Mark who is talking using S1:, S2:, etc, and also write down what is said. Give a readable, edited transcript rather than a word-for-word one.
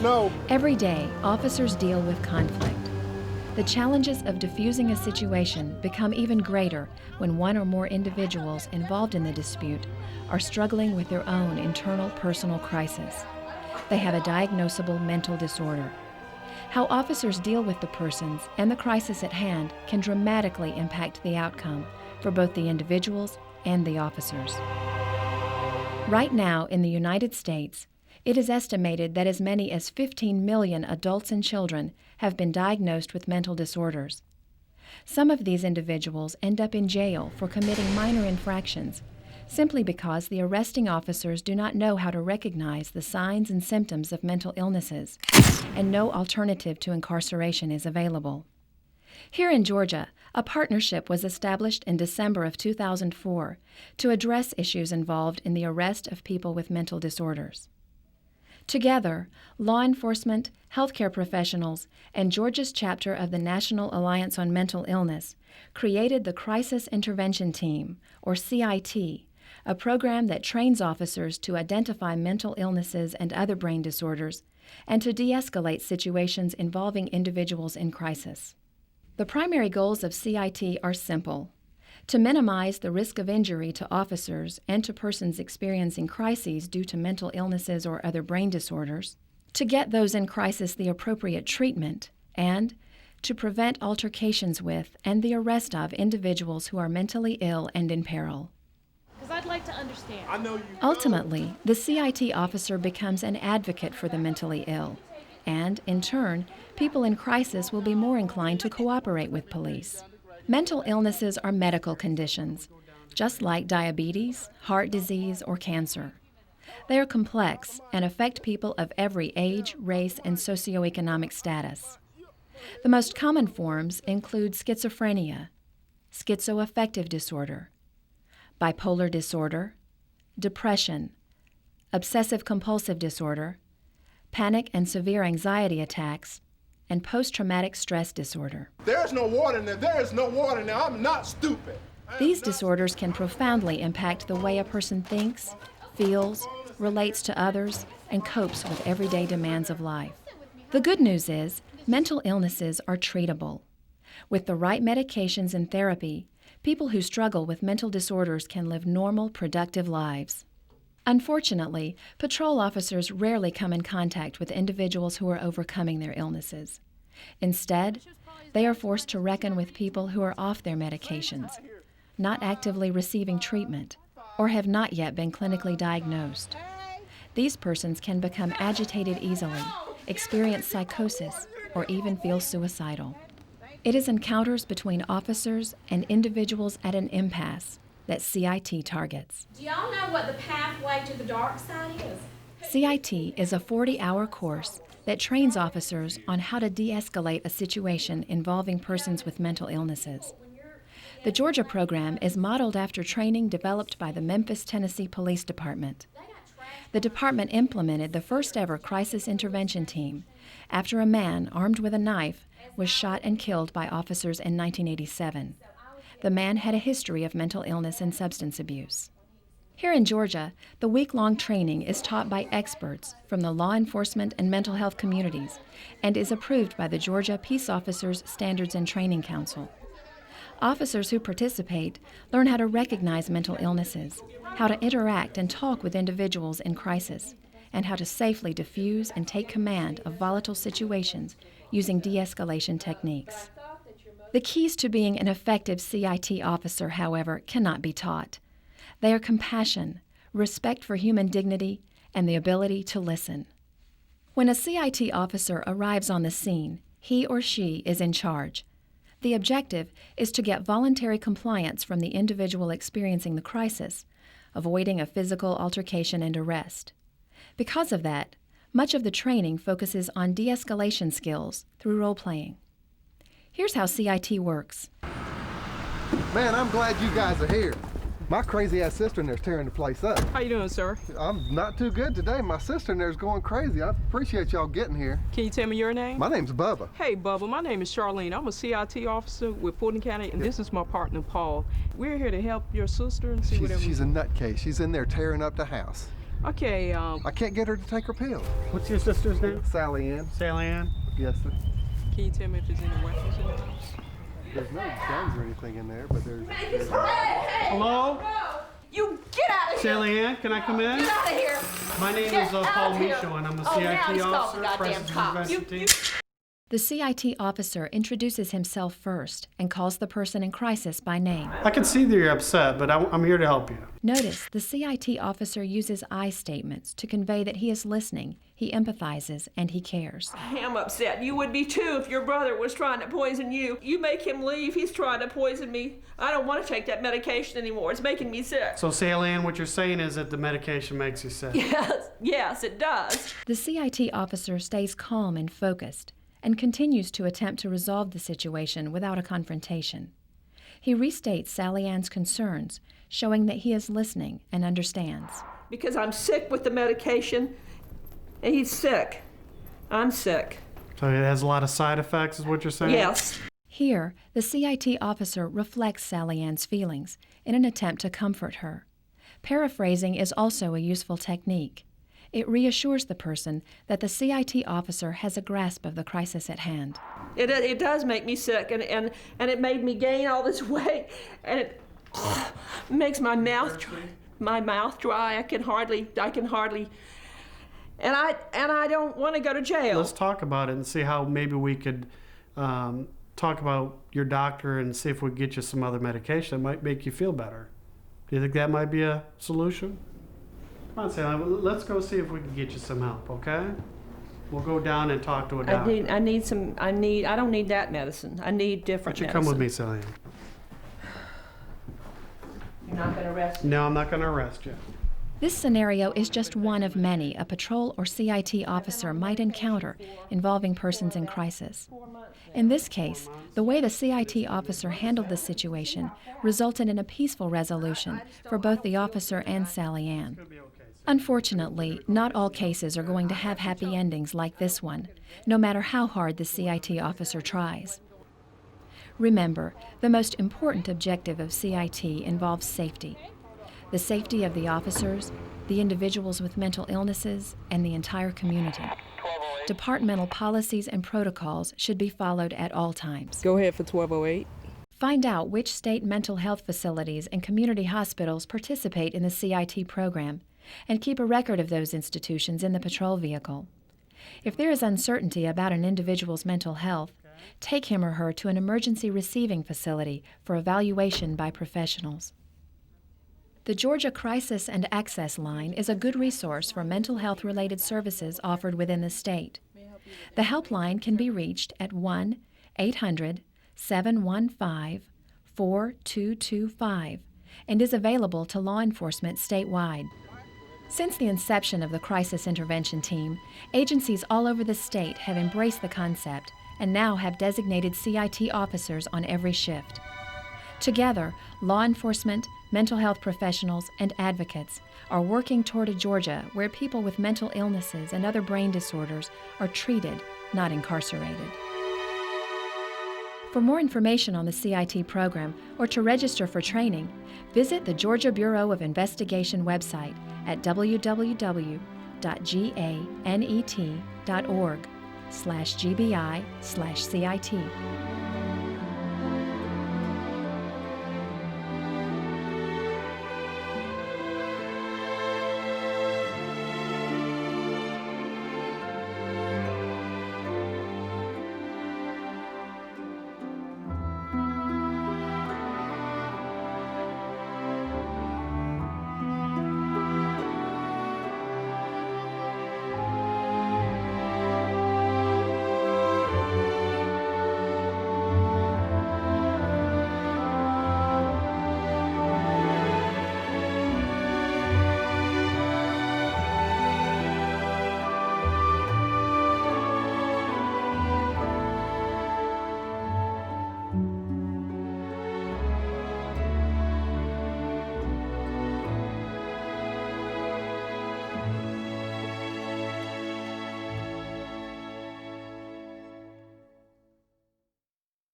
S1: No.
S2: Every day, officers deal with conflict. The challenges of diffusing a situation become even greater when one or more individuals involved in the dispute are struggling with their own internal personal crisis. They have a diagnosable mental disorder. How officers deal with the persons and the crisis at hand can dramatically impact the outcome for both the individuals and the officers. Right now in the United States, it is estimated that as many as 15 million adults and children have been diagnosed with mental disorders. Some of these individuals end up in jail for committing minor infractions simply because the arresting officers do not know how to recognize the signs and symptoms of mental illnesses, and no alternative to incarceration is available. Here in Georgia, a partnership was established in December of 2004 to address issues involved in the arrest of people with mental disorders. Together, law enforcement, healthcare professionals, and Georgia's chapter of the National Alliance on Mental Illness created the Crisis Intervention Team, or CIT, a program that trains officers to identify mental illnesses and other brain disorders and to de-escalate situations involving individuals in crisis. The primary goals of CIT are simple: to minimize the risk of injury to officers and to persons experiencing crises due to mental illnesses or other brain disorders, to get those in crisis the appropriate treatment, and to prevent altercations with and the arrest of individuals who are mentally ill and in peril.
S3: Because I'd like to understand.
S2: Ultimately, the CIT officer becomes an advocate for the mentally ill, and, in turn, people in crisis will be more inclined to cooperate with police. Mental illnesses are medical conditions, just like diabetes, heart disease, or cancer. They are complex and affect people of every age, race, and socioeconomic status. The most common forms include schizophrenia, schizoaffective disorder, bipolar disorder, depression, obsessive-compulsive disorder, panic and severe anxiety attacks, and post-traumatic stress disorder.
S1: There's no water in there. There is no water in there. I'm not stupid.
S2: These disorders can profoundly impact the way a person thinks, feels, relates to others, and copes with everyday demands of life. The good news is, mental illnesses are treatable. With the right medications and therapy, people who struggle with mental disorders can live normal, productive lives. Unfortunately, patrol officers rarely come in contact with individuals who are overcoming their illnesses. Instead, they are forced to reckon with people who are off their medications, not actively receiving treatment, or have not yet been clinically diagnosed. These persons can become agitated easily, experience psychosis, or even feel suicidal. It is encounters between officers and individuals at an impasse that CIT targets.
S3: Do y'all know what the pathway to the dark side is?
S2: CIT is a 40-hour course that trains officers on how to de-escalate a situation involving persons with mental illnesses. The Georgia program is modeled after training developed by the Memphis, Tennessee Police Department. The department implemented the first-ever crisis intervention team after a man armed with a knife was shot and killed by officers in 1987. The man had a history of mental illness and substance abuse. Here in Georgia, the week-long training is taught by experts from the law enforcement and mental health communities and is approved by the Georgia Peace Officers Standards and Training Council. Officers who participate learn how to recognize mental illnesses, how to interact and talk with individuals in crisis, and how to safely diffuse and take command of volatile situations using de-escalation techniques. The keys to being an effective CIT officer, however, cannot be taught. They are compassion, respect for human dignity, and the ability to listen. When a CIT officer arrives on the scene, he or she is in charge. The objective is to get voluntary compliance from the individual experiencing the crisis, avoiding a physical altercation and arrest. Because of that, much of the training focuses on de-escalation skills through role-playing. Here's how CIT works.
S4: Man, I'm glad you guys are here. My crazy-ass sister in there's tearing the place up.
S5: How you doing, sir?
S4: I'm not too good today. My sister in there's going crazy. I appreciate y'all getting here.
S5: Can you tell me your name?
S4: My name's Bubba.
S5: Hey, Bubba. My name is Charlene. I'm a CIT officer with Fulton County, and this is my partner, Paul. We're here to help your sister and see whatever.
S4: She's a nutcase. She's in there tearing up the house.
S5: Okay,
S4: I can't get her to take her pills.
S6: What's your sister's name?
S4: Sally Ann.
S6: Sally Ann?
S4: Yes, sir.
S5: can you tell me if there's any weapons in the house?
S4: There's no guns or anything in there, but there's...
S6: Hello?
S3: You get out of here!
S6: Sally Ann, can I come in?
S3: Get out of here!
S6: My name
S3: Get
S6: is
S3: out
S6: Paul
S3: of here.
S6: Michaud, and I'm a
S3: Oh, now
S6: CIT
S3: he's called
S6: officer,
S3: the goddamn
S6: President of
S3: cops.
S6: the Investigation Team.
S2: The CIT officer introduces himself first and calls the person in crisis by name.
S6: I can see that you're upset, but I'm here to help you.
S2: Notice the CIT officer uses I statements to convey that he is listening, he empathizes, and he cares.
S7: I am upset. You would be too if your brother was trying to poison you. You make him leave. He's trying to poison me. I don't want to take that medication anymore. It's making me sick.
S6: So, Sally Ann, what you're saying is that the medication makes you sick.
S7: Yes, it does.
S2: The CIT officer stays calm and focused and continues to attempt to resolve the situation without a confrontation. He restates Sally Ann's concerns, showing that he is listening and understands.
S7: Because I'm sick with the medication, and he's sick. I'm sick.
S6: So it has a lot of side effects, is what you're saying?
S7: Yes.
S2: Here, the CIT officer reflects Sally Ann's feelings in an attempt to comfort her. Paraphrasing is also a useful technique. It reassures the person that the CIT officer has a grasp of the crisis at hand.
S7: It does make me sick, and it made me gain all this weight, and it makes my mouth dry. I can hardly, and I don't want to go to jail.
S6: Let's talk about it and see how maybe we could talk about your doctor and see if we can get you some other medication that might make you feel better. Do you think that might be a solution? Come on, Sally, let's go see if we can get you some help, okay? We'll go down and talk to a doctor.
S7: I don't need that medicine. I need different
S6: Why don't you
S7: medicine.
S6: come with me, Sally Ann?
S7: You're not going to arrest me?
S6: No, I'm not going to arrest you.
S2: This scenario is just one of many a patrol or CIT officer might encounter involving persons in crisis. In this case, the way the CIT officer handled the situation resulted in a peaceful resolution for both the officer and Sally Ann. Unfortunately, not all cases are going to have happy endings like this one, no matter how hard the CIT officer tries. Remember, the most important objective of CIT involves safety. The safety of the officers, the individuals with mental illnesses, and the entire community. Departmental policies and protocols should be followed at all times.
S5: Go ahead for 1208.
S2: Find out which state mental health facilities and community hospitals participate in the CIT program, and keep a record of those institutions in the patrol vehicle. If there is uncertainty about an individual's mental health, take him or her to an emergency receiving facility for evaluation by professionals. The Georgia Crisis and Access Line is a good resource for mental health-related services offered within the state. The helpline can be reached at 1-800-715-4225 and is available to law enforcement statewide. Since the inception of the Crisis Intervention Team, agencies all over the state have embraced the concept and now have designated CIT officers on every shift. Together, law enforcement, mental health professionals, and advocates are working toward a Georgia where people with mental illnesses and other brain disorders are treated, not incarcerated. For more information on the CIT program or to register for training, visit the Georgia Bureau of Investigation website at www.ganet.org/GBI/CIT.